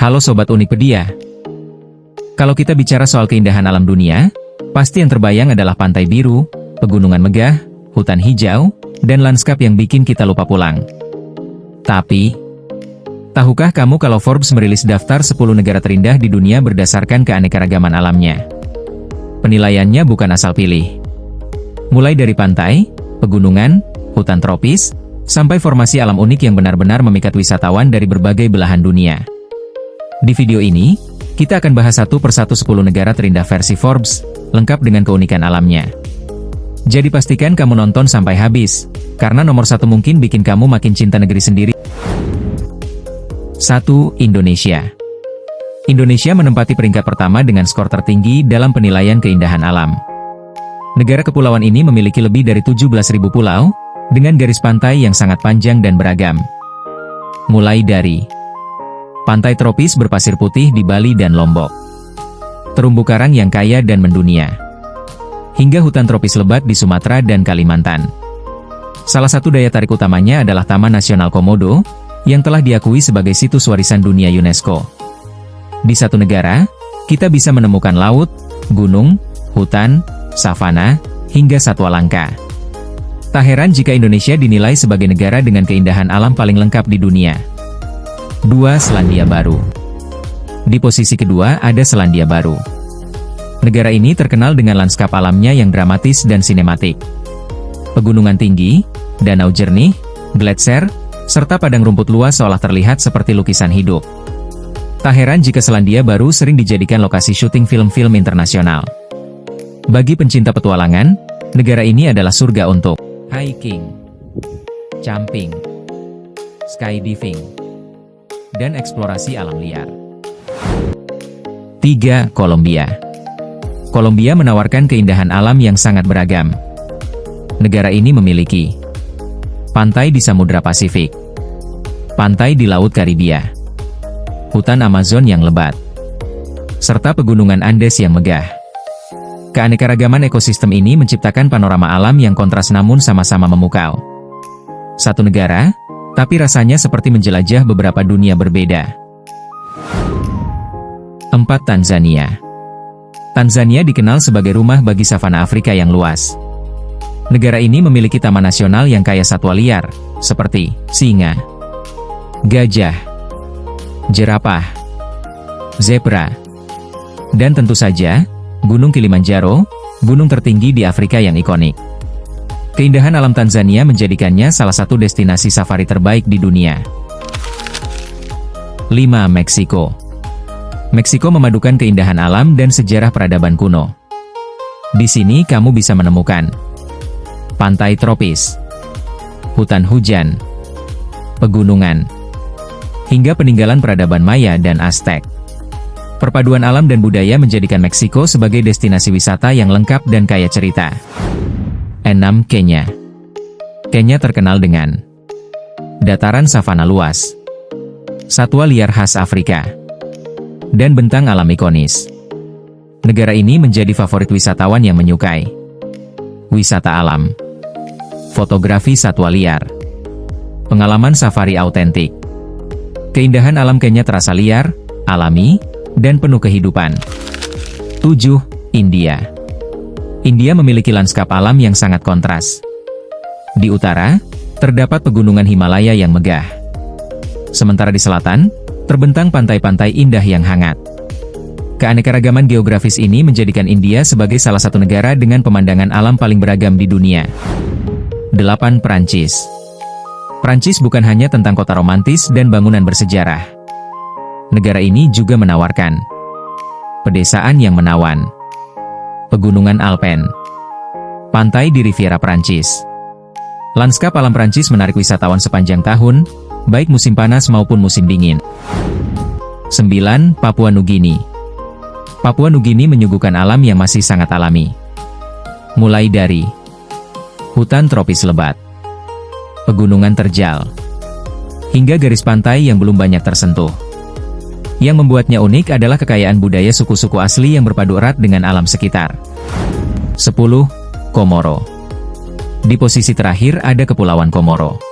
Halo Sobat Unikpedia. Kalau kita bicara soal keindahan alam dunia, pasti yang terbayang adalah pantai biru, pegunungan megah, hutan hijau, dan lanskap yang bikin kita lupa pulang. Tapi, tahukah kamu kalau Forbes merilis daftar 10 negara terindah di dunia berdasarkan keanekaragaman alamnya? Penilaiannya bukan asal pilih. Mulai dari pantai, pegunungan, hutan tropis, sampai formasi alam unik yang benar-benar memikat wisatawan dari berbagai belahan dunia. Di video ini, kita akan bahas satu persatu 10 negara terindah versi Forbes, lengkap dengan keunikan alamnya. Jadi pastikan kamu nonton sampai habis, karena nomor satu mungkin bikin kamu makin cinta negeri sendiri. 1. Indonesia. Indonesia menempati peringkat pertama dengan skor tertinggi dalam penilaian keindahan alam. Negara kepulauan ini memiliki lebih dari 17.000 pulau, dengan garis pantai yang sangat panjang dan beragam. Mulai dari pantai tropis berpasir putih di Bali dan Lombok, terumbu karang yang kaya dan mendunia, hingga hutan tropis lebat di Sumatera dan Kalimantan. Salah satu daya tarik utamanya adalah Taman Nasional Komodo, yang telah diakui sebagai situs warisan dunia UNESCO. Di satu negara, kita bisa menemukan laut, gunung, hutan, savana, hingga satwa langka. Tak heran jika Indonesia dinilai sebagai negara dengan keindahan alam paling lengkap di dunia. 2. Selandia Baru. Di posisi kedua ada Selandia Baru. Negara ini terkenal dengan lanskap alamnya yang dramatis dan sinematik. Pegunungan tinggi, danau jernih, gletser, serta padang rumput luas seolah terlihat seperti lukisan hidup. Tak heran jika Selandia Baru sering dijadikan lokasi syuting film-film internasional. Bagi pencinta petualangan, negara ini adalah surga untuk hiking, camping, skydiving, dan eksplorasi alam liar. 3. Kolombia. Kolombia menawarkan keindahan alam yang sangat beragam. Negara ini memiliki pantai di Samudra Pasifik, pantai di Laut Karibia, hutan Amazon yang lebat, serta pegunungan Andes yang megah. Keanekaragaman ekosistem ini menciptakan panorama alam yang kontras namun sama-sama memukau. Satu negara, tapi rasanya seperti menjelajah beberapa dunia berbeda. 4. Tanzania. Tanzania dikenal sebagai rumah bagi savana Afrika yang luas. Negara ini memiliki taman nasional yang kaya satwa liar, seperti singa, gajah, jerapah, zebra, dan tentu saja, Gunung Kilimanjaro, gunung tertinggi di Afrika yang ikonik. Keindahan alam Tanzania menjadikannya salah satu destinasi safari terbaik di dunia. 5. Meksiko. Meksiko memadukan keindahan alam dan sejarah peradaban kuno. Di sini kamu bisa menemukan pantai tropis, hutan hujan, pegunungan, hingga peninggalan peradaban Maya dan Aztec. Perpaduan alam dan budaya menjadikan Meksiko sebagai destinasi wisata yang lengkap dan kaya cerita. 6. Kenya. Kenya terkenal dengan dataran savana luas, satwa liar khas Afrika, dan bentang alam ikonis. Negara ini menjadi favorit wisatawan yang menyukai wisata alam, fotografi satwa liar, pengalaman safari autentik. Keindahan alam Kenya terasa liar, alami, dan penuh kehidupan. 7. India. India memiliki lanskap alam yang sangat kontras. Di utara, terdapat pegunungan Himalaya yang megah. Sementara di selatan, terbentang pantai-pantai indah yang hangat. Keanekaragaman geografis ini menjadikan India sebagai salah satu negara dengan pemandangan alam paling beragam di dunia. 8. Prancis. Prancis bukan hanya tentang kota romantis dan bangunan bersejarah. Negara ini juga menawarkan pedesaan yang menawan, pegunungan Alpen, pantai di Riviera Prancis. Lanskap alam Prancis menarik wisatawan sepanjang tahun, baik musim panas maupun musim dingin. 9. Papua Nugini. Papua Nugini menyuguhkan alam yang masih sangat alami. Mulai dari hutan tropis lebat, pegunungan terjal, hingga garis pantai yang belum banyak tersentuh. Yang membuatnya unik adalah kekayaan budaya suku-suku asli yang berpadu erat dengan alam sekitar. 10. Komoro. Di posisi terakhir ada Kepulauan Komoro.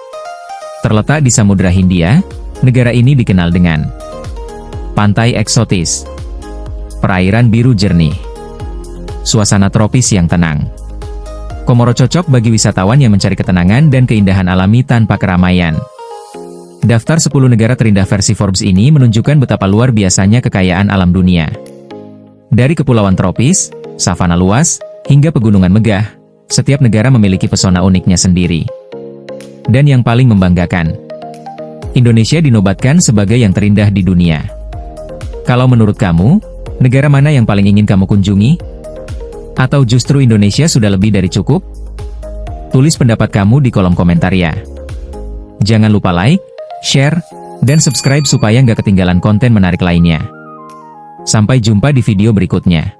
Terletak di Samudra Hindia, negara ini dikenal dengan Pantai eksotis. Perairan biru jernih. Suasana tropis yang tenang. Komoro cocok bagi wisatawan yang mencari ketenangan dan keindahan alami tanpa keramaian. Daftar 10 negara terindah versi Forbes ini menunjukkan betapa luar biasanya kekayaan alam dunia. Dari kepulauan tropis, savana luas, hingga pegunungan megah, setiap negara memiliki pesona uniknya sendiri. Dan yang paling membanggakan, Indonesia dinobatkan sebagai yang terindah di dunia. Kalau menurut kamu, negara mana yang paling ingin kamu kunjungi? Atau justru Indonesia sudah lebih dari cukup? Tulis pendapat kamu di kolom komentar ya. Jangan lupa like, share, dan subscribe supaya nggak ketinggalan konten menarik lainnya. Sampai jumpa di video berikutnya.